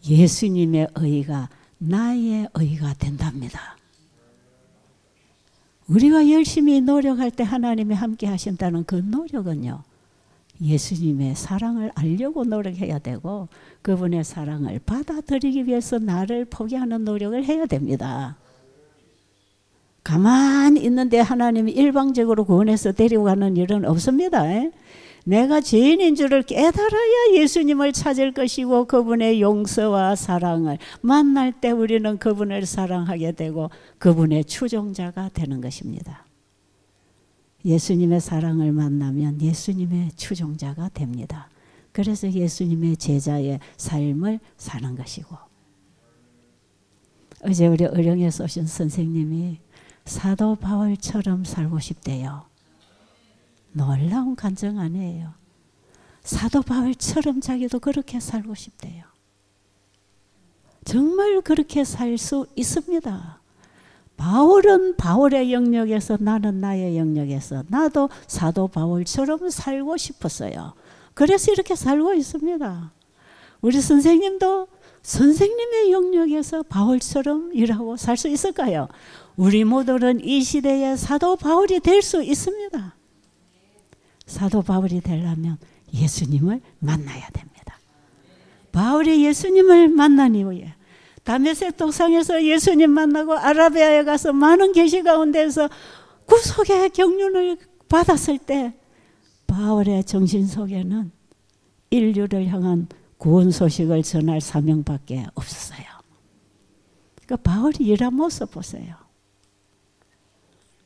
예수님의 의가 나의 의가 된답니다. 우리가 열심히 노력할 때 하나님이 함께 하신다는 그 노력은요, 예수님의 사랑을 알려고 노력해야 되고 그분의 사랑을 받아들이기 위해서 나를 포기하는 노력을 해야 됩니다. 가만히 있는데 하나님이 일방적으로 구원해서 데리고 가는 일은 없습니다. 내가 죄인인 줄을 깨달아야 예수님을 찾을 것이고 그분의 용서와 사랑을 만날 때 우리는 그분을 사랑하게 되고 그분의 추종자가 되는 것입니다. 예수님의 사랑을 만나면 예수님의 추종자가 됩니다. 그래서 예수님의 제자의 삶을 사는 것이고, 어제 우리 의령에서 오신 선생님이 사도 바울처럼 살고 싶대요. 놀라운 간증 아니에요. 사도 바울처럼 자기도 그렇게 살고 싶대요. 정말 그렇게 살 수 있습니다. 바울은 바울의 영역에서, 나는 나의 영역에서, 나도 사도 바울처럼 살고 싶었어요. 그래서 이렇게 살고 있습니다. 우리 선생님도 선생님의 영역에서 바울처럼 일하고 살 수 있을까요? 우리 모두는 이 시대에 사도 바울이 될 수 있습니다. 사도 바울이 되려면 예수님을 만나야 됩니다. 바울이 예수님을 만난 이후에 다메섹 도상에서 예수님 만나고 아라비아에 가서 많은 계시 가운데서 구속의 경륜을 받았을 때 바울의 정신 속에는 인류를 향한 구원 소식을 전할 사명밖에 없었어요. 그러니까 바울이 일한 모습 보세요.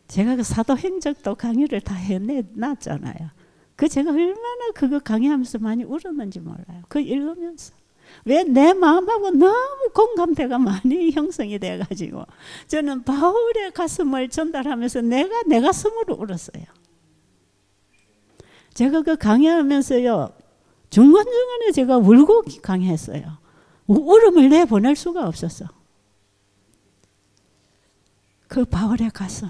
제가 그 사도행적도 강의를 다 해놨잖아요. 그 제가 얼마나 그거 강의하면서 많이 울었는지 몰라요. 그거 읽으면서. 왜 내 마음하고 너무 공감대가 많이 형성이 돼가지고 저는 바울의 가슴을 전달하면서 내가 내 가슴으로 울었어요. 제가 그 강의하면서요, 중간중간에 제가 울고 강의했어요. 울음을 내보낼 수가 없었어. 그 바울의 가슴.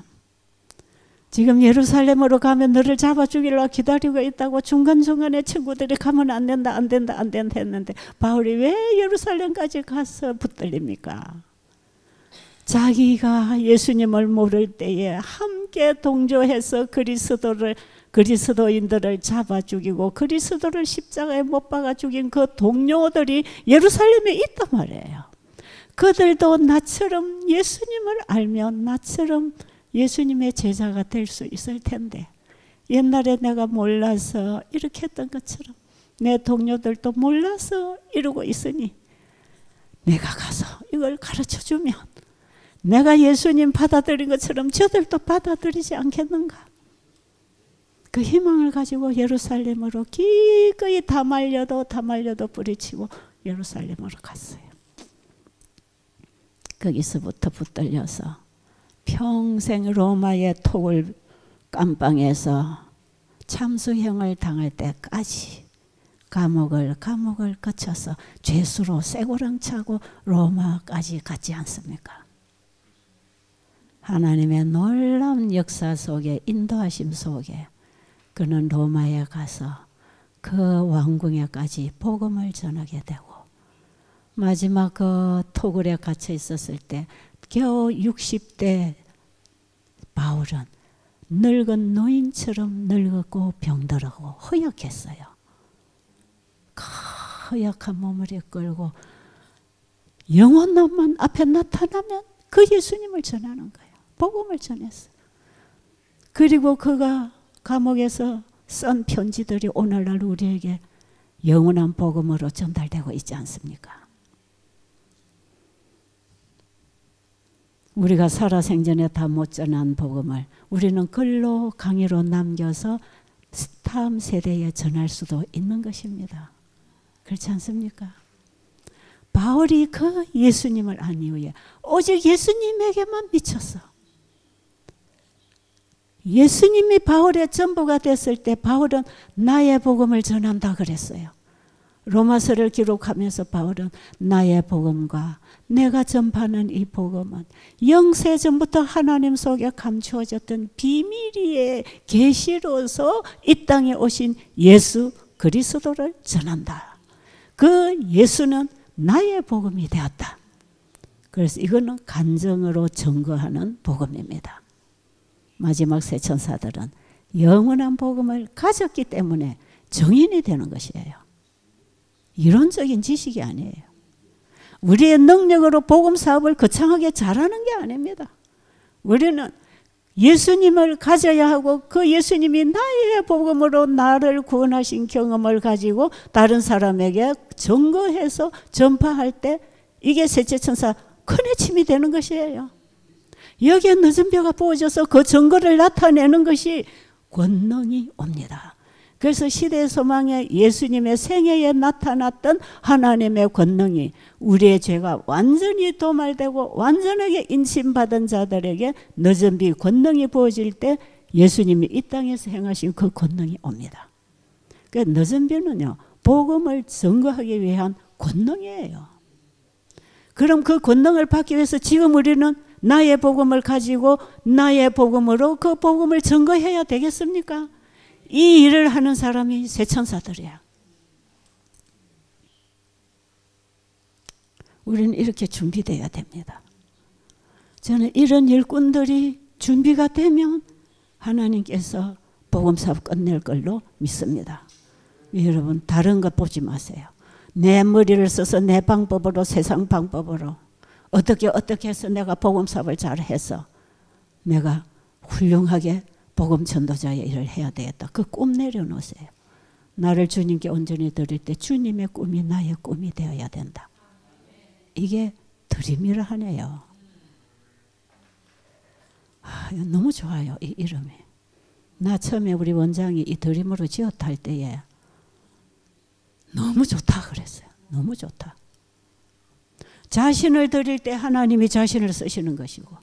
지금 예루살렘으로 가면 너를 잡아 죽이려고 기다리고 있다고 중간중간에 친구들이 가면 안 된다 했는데 바울이 왜 예루살렘까지 가서 붙들립니까? 자기가 예수님을 모를 때에 함께 동조해서 그리스도인들을 잡아 죽이고 그리스도를 십자가에 못 박아 죽인 그 동료들이 예루살렘에 있단 말이에요. 그들도 나처럼 예수님을 알면 나처럼 예수님의 제자가 될 수 있을 텐데, 옛날에 내가 몰라서 이렇게 했던 것처럼 내 동료들도 몰라서 이러고 있으니 내가 가서 이걸 가르쳐주면 내가 예수님 받아들인 것처럼 저들도 받아들이지 않겠는가? 그 희망을 가지고 예루살렘으로 기꺼이 다 말려도 뿌리치고 예루살렘으로 갔어요. 거기서부터 붙들려서 평생 로마의 톡을 깜빵에서 참수형을 당할 때까지 감옥을 거쳐서 죄수로 쇠고랑 차고 로마까지 갔지 않습니까? 하나님의 놀라운 역사 속에, 인도하심 속에 그는 로마에 가서 그 왕궁에까지 복음을 전하게 되고, 마지막 그 토굴에 갇혀 있었을 때 겨우 60대 바울은 늙은 노인처럼 늙었고 병들었고 허약했어요. 허약한 몸을 이끌고 영혼만 앞에 나타나면 그 예수님을 전하는 거예요. 복음을 전했어요. 그리고 그가 감옥에서 쓴 편지들이 오늘날 우리에게 영원한 복음으로 전달되고 있지 않습니까? 우리가 살아생전에 다 못 전한 복음을 우리는 글로 강의로 남겨서 다음 세대에 전할 수도 있는 것입니다. 그렇지 않습니까? 바울이 그 예수님을 안 이후에 오직 예수님에게만 미쳤어. 예수님이 바울의 전부가 됐을 때 바울은 나의 복음을 전한다 그랬어요. 로마서를 기록하면서 바울은 나의 복음과 내가 전파하는 이 복음은 영세전부터 하나님 속에 감추어졌던 비밀의 계시로서 이 땅에 오신 예수 그리스도를 전한다. 그 예수는 나의 복음이 되었다. 그래서 이거는 간증으로 증거하는 복음입니다. 마지막 세 천사들은 영원한 복음을 가졌기 때문에 증인이 되는 것이에요. 이론적인 지식이 아니에요. 우리의 능력으로 복음 사업을 거창하게 잘하는 게 아닙니다. 우리는 예수님을 가져야 하고 그 예수님이 나의 복음으로 나를 구원하신 경험을 가지고 다른 사람에게 증거해서 전파할 때 이게 셋째 천사 큰의 침이 되는 것이에요. 여기에 늦은 뼈가 부어져서 그 증거를 나타내는 것이 권능이 옵니다. 그래서 시대의 소망에 예수님의 생애에 나타났던 하나님의 권능이 우리의 죄가 완전히 도말되고 완전하게 인침받은 자들에게 늦은 비 권능이 부어질 때 예수님이 이 땅에서 행하신 그 권능이 옵니다. 그러니까 늦은 비는요, 복음을 증거하기 위한 권능이에요. 그럼 그 권능을 받기 위해서 지금 우리는 나의 복음을 가지고 나의 복음으로 그 복음을 증거해야 되겠습니까? 이 일을 하는 사람이 세 천사들이야. 우리는 이렇게 준비되어야 됩니다. 저는 이런 일꾼들이 준비가 되면 하나님께서 복음사업 끝낼 걸로 믿습니다. 여러분 다른 것 보지 마세요. 내 머리를 써서 내 방법으로 세상 방법으로 어떻게 해서 내가 복음사업을 잘해서 내가 훌륭하게 복음 전도자의 일을 해야 되겠다. 그 꿈 내려놓으세요. 나를 주님께 온전히 드릴 때 주님의 꿈이 나의 꿈이 되어야 된다. 이게 드림이라 하네요. 너무 좋아요. 이 이름이. 나 처음에 우리 원장이 이 드림으로 지었다 할 때에 너무 좋다 그랬어요. 너무 좋다. 자신을 드릴 때 하나님이 자신을 쓰시는 것이고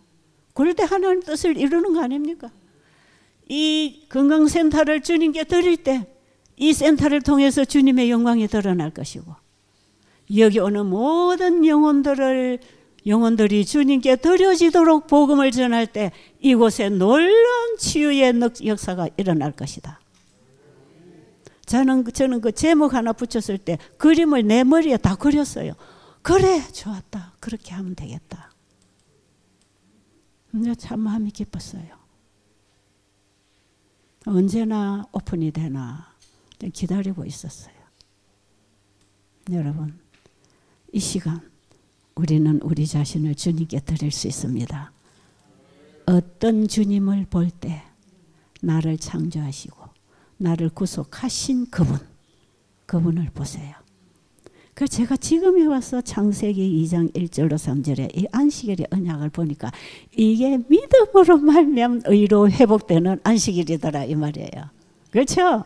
그럴 때 하나님 뜻을 이루는 거 아닙니까? 이 건강센터를 주님께 드릴 때 이 센터를 통해서 주님의 영광이 드러날 것이고 여기 오는 모든 영혼들이 주님께 드려지도록 복음을 전할 때 이곳에 놀라운 치유의 역사가 일어날 것이다. 저는 그 제목 하나 붙였을 때 그림을 내 머리에 다 그렸어요. 그래 좋았다. 그렇게 하면 되겠다. 참 마음이 기뻤어요. 언제나 오픈이 되나 기다리고 있었어요. 여러분 이 시간 우리는 우리 자신을 주님께 드릴 수 있습니다. 어떤 주님을 볼 때 나를 창조하시고 나를 구속하신 그분을 보세요. 그래서 제가 지금에 와서 창세기 2장 1절로 3절에 이 안식일의 언약을 보니까 이게 믿음으로 말미암아 의로 회복되는 안식일이더라 이 말이에요. 그렇죠?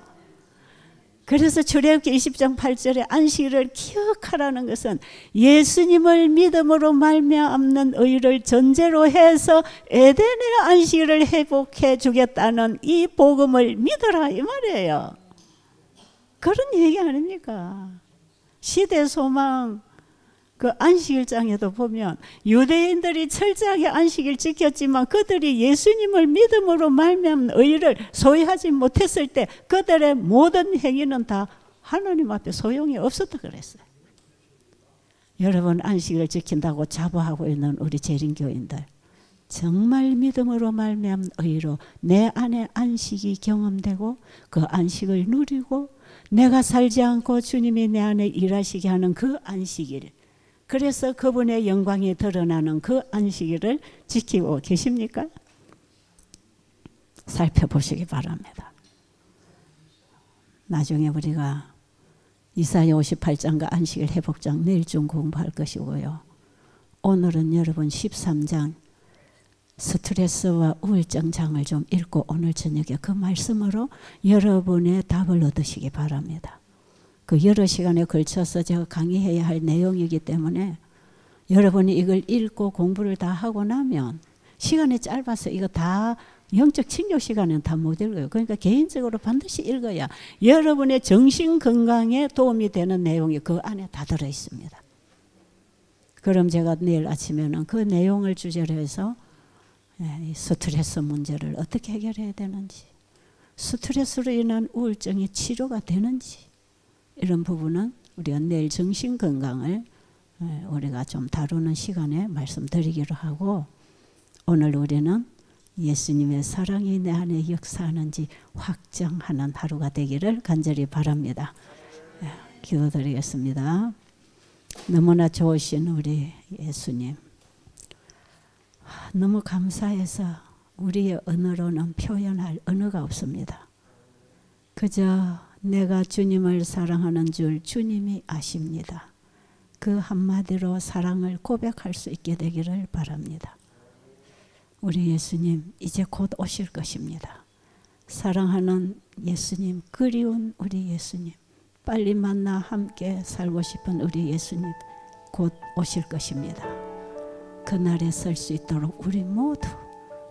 그래서 출애굽기 20장 8절에 안식일을 기억하라는 것은 예수님을 믿음으로 말미암는 의를 전제로 해서 에덴의 안식일을 회복해 주겠다는 이 복음을 믿어라 이 말이에요. 그런 얘기 아닙니까? 시대 소망 그 안식일장에도 보면 유대인들이 철저하게 안식일 지켰지만 그들이 예수님을 믿음으로 말미암은 의를 소유하지 못했을 때 그들의 모든 행위는 다 하나님 앞에 소용이 없었다 그랬어요. 여러분 안식일을 지킨다고 자부하고 있는 우리 재림교인들 정말 믿음으로 말미암은 의로 내 안에 안식이 경험되고 그 안식을 누리고 내가 살지 않고 주님이 내 안에 일하시게 하는 그 안식일 그래서 그분의 영광이 드러나는 그 안식일을 지키고 계십니까? 살펴보시기 바랍니다. 나중에 우리가 이사야 58장과 안식일 회복장 내일 좀 공부할 것이고요. 오늘은 여러분 13장 스트레스와 우울증장을 좀 읽고 오늘 저녁에 그 말씀으로 여러분의 답을 얻으시기 바랍니다. 그 여러 시간에 걸쳐서 제가 강의해야 할 내용이기 때문에 여러분이 이걸 읽고 공부를 다 하고 나면 시간이 짧아서 이거 다 영적 친교 시간은 다 못 읽어요. 그러니까 개인적으로 반드시 읽어야 여러분의 정신 건강에 도움이 되는 내용이 그 안에 다 들어 있습니다. 그럼 제가 내일 아침에는 그 내용을 주제로 해서 스트레스 문제를 어떻게 해결해야 되는지, 스트레스로 인한 우울증이 치료가 되는지, 이런 부분은 우리가 내일 정신 건강을 우리가 좀 다루는 시간에 말씀드리기로 하고, 오늘 우리는 예수님의 사랑이 내 안에 역사하는지 확정하는 하루가 되기를 간절히 바랍니다. 기도드리겠습니다. 너무나 좋으신 우리 예수님, 너무 감사해서 우리의 언어로는 표현할 언어가 없습니다. 그저 내가 주님을 사랑하는 줄 주님이 아십니다. 그 한마디로 사랑을 고백할 수 있게 되기를 바랍니다. 우리 예수님 이제 곧 오실 것입니다. 사랑하는 예수님, 그리운 우리 예수님, 빨리 만나 함께 살고 싶은 우리 예수님 곧 오실 것입니다. 그날에 설 수 있도록 우리 모두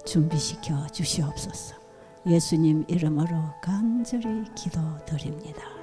준비시켜 주시옵소서. 예수님 이름으로 간절히 기도드립니다.